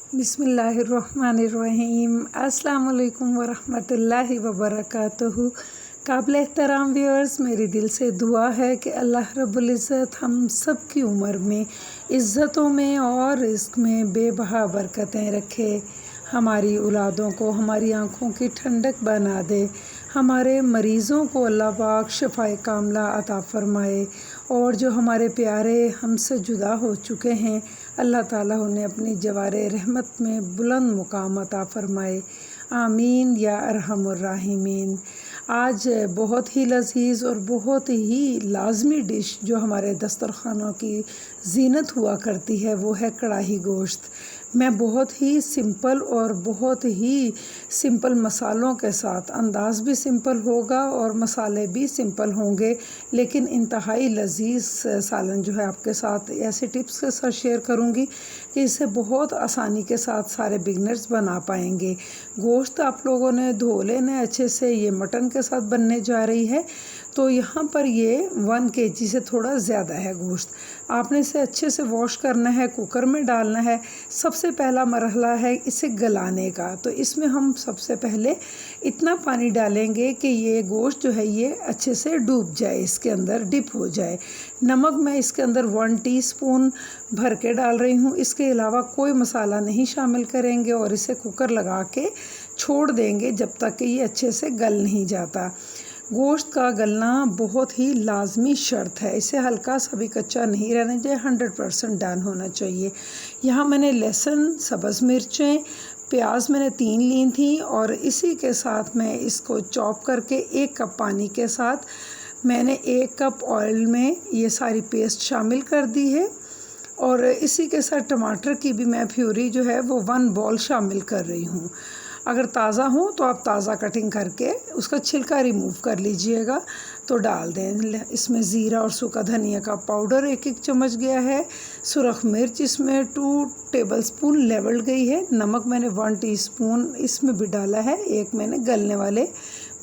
बिस्मिल्लाहिर्रहमानिर्रहीम। अस्सलाम वालेकुम वरहमतुल्लाहि वबरकातुहू। काबिल एहतराम व्यूअर्स, मेरी दिल से दुआ है कि अल्लाह रब्बुल इज़्ज़त हम सब की उम्र में, इज़्ज़तों में और रिज़्क़ में बेबहा बरकतें रखे। हमारी औलादों को हमारी आँखों की ठंडक बना दे। हमारे मरीज़ों को अल्लाह पाक शफ़ाए कामला अता फ़रमाए। और जो हमारे प्यारे हमसे जुदा हो चुके हैं, अल्लाह ताला उन्हें अपनी जवारे रहमत में बुलंद मुकाम अता फ़रमाए। आमीन या अरहमुर राहिमीन। आज बहुत ही लज़ीज़ और बहुत ही लाज़मी डिश जो हमारे दस्तरख़ानों की ज़ीनत हुआ करती है वो है कढ़ाई गोश्त। मैं बहुत ही सिंपल और बहुत ही सिंपल मसालों के साथ, अंदाज़ भी सिंपल होगा और मसाले भी सिंपल होंगे, लेकिन इंतहाई लज़ीज़ सालन जो है आपके साथ ऐसे टिप्स के साथ शेयर करूंगी कि इसे बहुत आसानी के साथ सारे बिगनर्स बना पाएंगे। गोश्त आप लोगों ने धो लेना अच्छे से। ये मटन के साथ बनने जा रही है, तो यहाँ पर ये 1 kg से थोड़ा ज़्यादा है गोश्त। आपने इसे अच्छे से वॉश करना है, कुकर में डालना है। सबसे पहला मरहला है इसे गलाने का। तो इसमें हम सबसे पहले इतना पानी डालेंगे कि ये गोश्त जो है ये अच्छे से डूब जाए, इसके अंदर डिप हो जाए। नमक मैं इसके अंदर 1 टीस्पून भर के डाल रही हूँ। इसके अलावा कोई मसाला नहीं शामिल करेंगे और इसे कुकर लगा के छोड़ देंगे जब तक कि ये अच्छे से गल नहीं जाता। गोश्त का गलना बहुत ही लाजमी शर्त है। इसे हल्का सा भी कच्चा नहीं रहना चाहिए, 100% डन होना चाहिए। यहाँ मैंने लहसुन, सब्ज़ मिर्चें, प्याज मैंने 3 ली थी और इसी के साथ मैं इसको चॉप करके 1 कप पानी के साथ मैंने 1 कप ऑयल में ये सारी पेस्ट शामिल कर दी है। और इसी के साथ टमाटर की भी मैं प्यूरी जो है वो 1 बॉल शामिल कर रही हूँ। अगर ताज़ा हो तो आप ताज़ा कटिंग करके उसका छिलका रिमूव कर लीजिएगा तो डाल दें। इसमें ज़ीरा और सूखा धनिया का पाउडर 1-1 चम्मच गया है। सुरख मिर्च इसमें 2 टेबलस्पून लेवल गई है। नमक मैंने 1 टीस्पून इसमें भी डाला है, 1 मैंने गलने वाले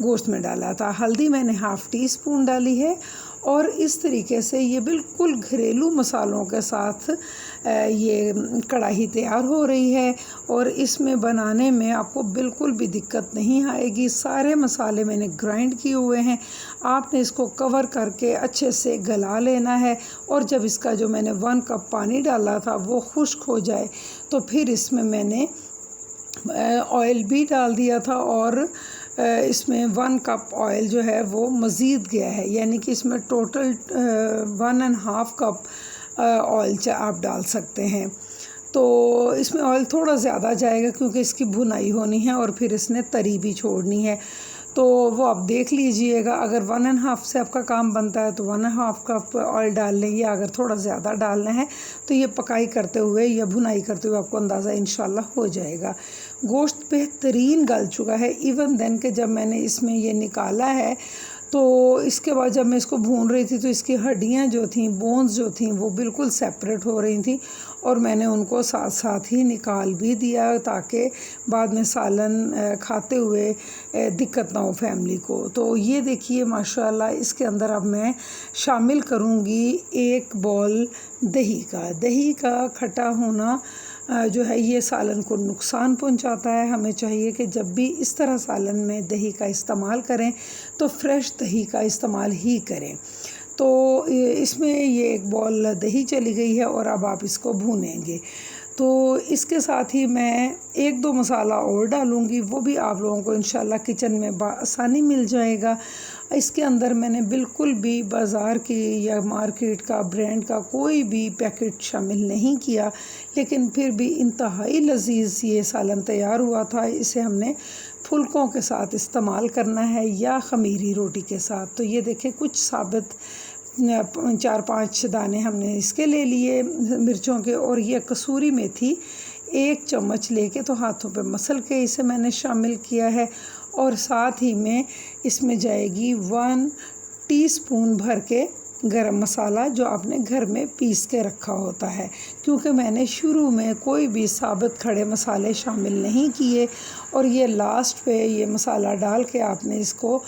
गोश्त में डाला था। हल्दी मैंने 1/2 टीस्पून डाली है। और इस तरीके से ये बिल्कुल घरेलू मसालों के साथ ये कढ़ाई तैयार हो रही है और इसमें बनाने में आपको बिल्कुल भी दिक्कत नहीं आएगी। सारे मसाले मैंने ग्राइंड किए हुए हैं। आपने इसको कवर करके अच्छे से गला लेना है और जब इसका जो मैंने 1 कप पानी डाला था वो खुश्क हो जाए तो फिर इसमें मैंने ऑयल भी डाल दिया था और इसमें 1 कप ऑयल जो है वो मज़ीद गया है, यानी कि इसमें टोटल 1.5 कप ऑयल आप डाल सकते हैं। तो इसमें ऑयल थोड़ा ज़्यादा जाएगा क्योंकि इसकी भुनाई होनी है और फिर इसने तरी भी छोड़नी है, तो वो आप देख लीजिएगा। अगर 1.5 से आपका काम बनता है तो 1.5 कप ऑयल डाल लें, या अगर थोड़ा ज़्यादा डालना है तो ये पकाई करते हुए या भुनाई करते हुए आपको अंदाज़ा इंशाल्लाह हो जाएगा। गोश्त बेहतरीन गल चुका है। इवन देन के जब मैंने इसमें ये निकाला है तो इसके बाद जब मैं इसको भून रही थी तो इसकी हड्डियाँ जो थीं, बोन्स जो थीं, वो बिल्कुल सेपरेट हो रही थी और मैंने उनको साथ साथ ही निकाल भी दिया ताकि बाद में सालन खाते हुए दिक्कत ना हो फैमिली को। तो ये देखिए माशाल्लाह, इसके अंदर अब मैं शामिल करूँगी 1 बॉल दही का। दही का खट्टा होना जो है ये सालन को नुकसान पहुंचाता है। हमें चाहिए कि जब भी इस तरह सालन में दही का इस्तेमाल करें तो फ्रेश दही का इस्तेमाल ही करें। तो इसमें ये 1 बॉल दही चली गई है और अब आप इसको भूनेंगे। तो इसके साथ ही मैं 1-2 मसाला और डालूँगी, वो भी आप लोगों को इंशाल्लाह किचन में आसानी मिल जाएगा। इसके अंदर मैंने बिल्कुल भी बाज़ार की या मार्केट का ब्रांड का कोई भी पैकेट शामिल नहीं किया, लेकिन फिर भी इंतहाई लज़ीज़ ये सालन तैयार हुआ था। इसे हमने फुल्कों के साथ इस्तेमाल करना है या ख़मीरी रोटी के साथ। तो ये देखें, कुछ साबित 4-5 दाने हमने इसके ले लिए मिर्चों के, और ये कसूरी मेथी 1 चम्मच लेके तो हाथों पे मसल के इसे मैंने शामिल किया है। और साथ ही में इसमें जाएगी 1 टीस्पून भर के गरम मसाला जो आपने घर में पीस के रखा होता है, क्योंकि मैंने शुरू में कोई भी साबित खड़े मसाले शामिल नहीं किए। और ये लास्ट पे ये मसाला डाल के आपने इसको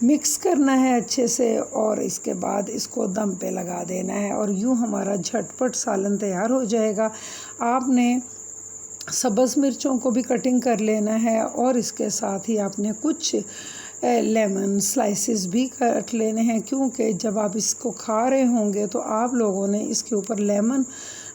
मिक्स करना है अच्छे से और इसके बाद इसको दम पे लगा देना है और यूँ हमारा झटपट सालन तैयार हो जाएगा। आपने सब्ज़ मिर्चों को भी कटिंग कर लेना है और इसके साथ ही आपने कुछ लेमन स्लाइसेस भी काट लेने हैं, क्योंकि जब आप इसको खा रहे होंगे तो आप लोगों ने इसके ऊपर लेमन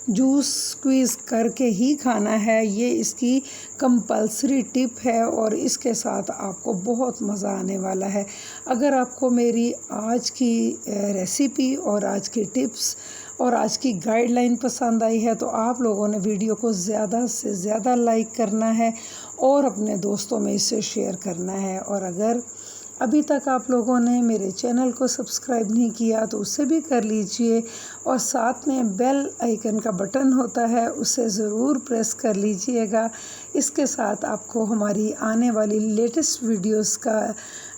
जूस स्क्वीज़ करके ही खाना है। ये इसकी कंपल्सरी टिप है और इसके साथ आपको बहुत मज़ा आने वाला है। अगर आपको मेरी आज की रेसिपी और आज की टिप्स और आज की गाइडलाइन पसंद आई है तो आप लोगों ने वीडियो को ज़्यादा से ज़्यादा लाइक करना है और अपने दोस्तों में इसे शेयर करना है। और अगर अभी तक आप लोगों ने मेरे चैनल को सब्सक्राइब नहीं किया तो उसे भी कर लीजिए और साथ में बेल आइकन का बटन होता है उसे ज़रूर प्रेस कर लीजिएगा। इसके साथ आपको हमारी आने वाली लेटेस्ट वीडियोस का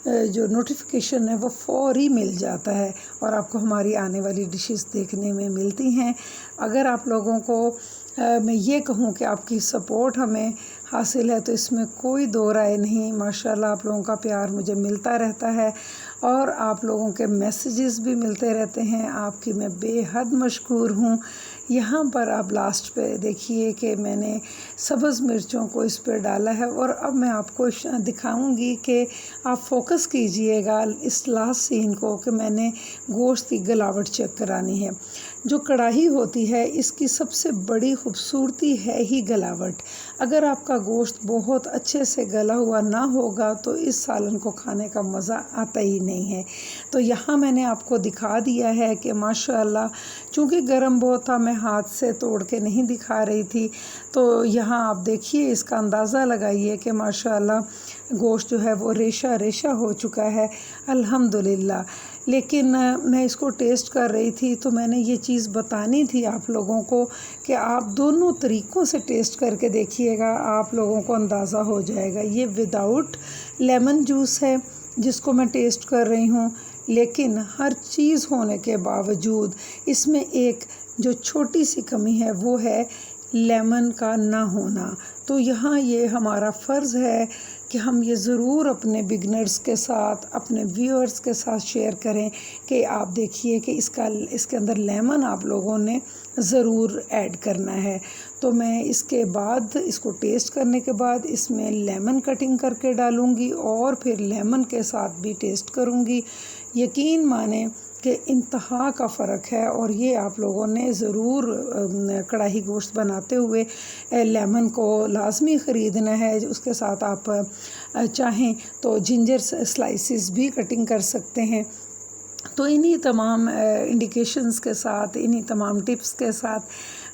जो नोटिफिकेशन है वो फ़ौरी मिल जाता है और आपको हमारी आने वाली डिशेस देखने में मिलती हैं। अगर आप लोगों को मैं ये कहूँ कि आपकी सपोर्ट हमें हासिल है तो इसमें कोई दो राय नहीं। माशाल्लाह आप लोगों का प्यार मुझे मिलता रहता है और आप लोगों के मैसेजेस भी मिलते रहते हैं। आपकी मैं बेहद मशकूर हूँ। यहाँ पर आप लास्ट पे देखिए कि मैंने सब्ज़ मिर्चों को इस पर डाला है और अब मैं आपको दिखाऊंगी कि आप फोकस कीजिएगा इस लास्ट सीन को कि मैंने गोश्त की गलावट चेक करानी है। जो कढ़ाई होती है इसकी सबसे बड़ी खूबसूरती है ही गलावट। अगर आपका गोश्त बहुत अच्छे से गला हुआ ना होगा तो इस सालन को खाने का मज़ा आता ही नहीं है। तो यहाँ मैंने आपको दिखा दिया है कि माशाल्लाह चूँकि गर्म बहुत था मैं हाथ से तोड़ के नहीं दिखा रही थी। तो यहाँ आप देखिए इसका अंदाज़ा लगाइए कि माशाल्लाह गोश्त जो है वो रेशा रेशा हो चुका है अल्हम्दुलिल्लाह। लेकिन मैं इसको टेस्ट कर रही थी तो मैंने ये चीज़ बतानी थी आप लोगों को कि आप दोनों तरीक़ों से टेस्ट करके देखिएगा, आप लोगों को अंदाज़ा हो जाएगा। ये विदाउट लेमन जूस है जिसको मैं टेस्ट कर रही हूँ, लेकिन हर चीज़ होने के बावजूद इसमें एक जो छोटी सी कमी है वो है लेमन का ना होना। तो यहाँ ये हमारा फ़र्ज़ है कि हम ये ज़रूर अपने बिगनर्स के साथ अपने व्यूअर्स के साथ शेयर करें कि आप देखिए कि इसके अंदर लेमन आप लोगों ने ज़रूर ऐड करना है। तो मैं इसके बाद इसको टेस्ट करने के बाद इसमें लेमन कटिंग करके डालूँगी और फिर लेमन के साथ भी टेस्ट करूँगी। यकीन माने कि इंतहा का फ़र्क है और ये आप लोगों ने ज़रूर कढ़ाई गोश्त बनाते हुए लेमन को लाज़मी ख़रीदना है। उसके साथ आप चाहें तो जिंजर स्लाइसेस भी कटिंग कर सकते हैं। तो इन्हीं तमाम इंडिकेशंस के साथ, इन्हीं तमाम टिप्स के साथ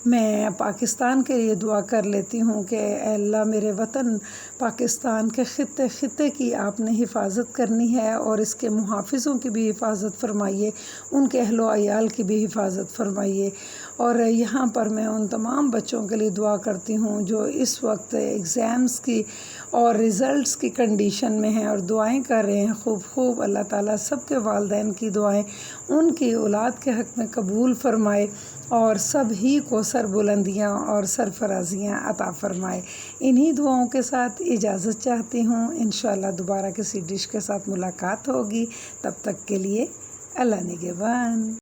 मैं पाकिस्तान के लिए दुआ कर लेती हूँ कि अल्लाह मेरे वतन पाकिस्तान के ख़ित्ते की आपने हिफाजत करनी है और इसके मुहाफ़िज़ों की भी हिफाजत फरमाइए, उनके अहलो अयाल की भी हिफाजत फरमाइए। और यहाँ पर मैं उन तमाम बच्चों के लिए दुआ करती हूँ जो इस वक्त एग्ज़ाम्स की और रिज़ल्ट्स की कंडीशन में हैं और दुआएं कर रहे हैं खूब खूब। अल्लाह ताला सबके वालिदैन की दुआएं उनकी औलाद के हक़ में कबूल फ़रमाए और सब ही को सरबुलंदियाँ और सरफराजियाँ अता फ़रमाए। इन्हीं दुआओं के साथ इजाज़त चाहती हूँ। इंशाअल्लाह दोबारा किसी डिश के साथ मुलाकात होगी। तब तक के लिए अल्लाह निगहबान।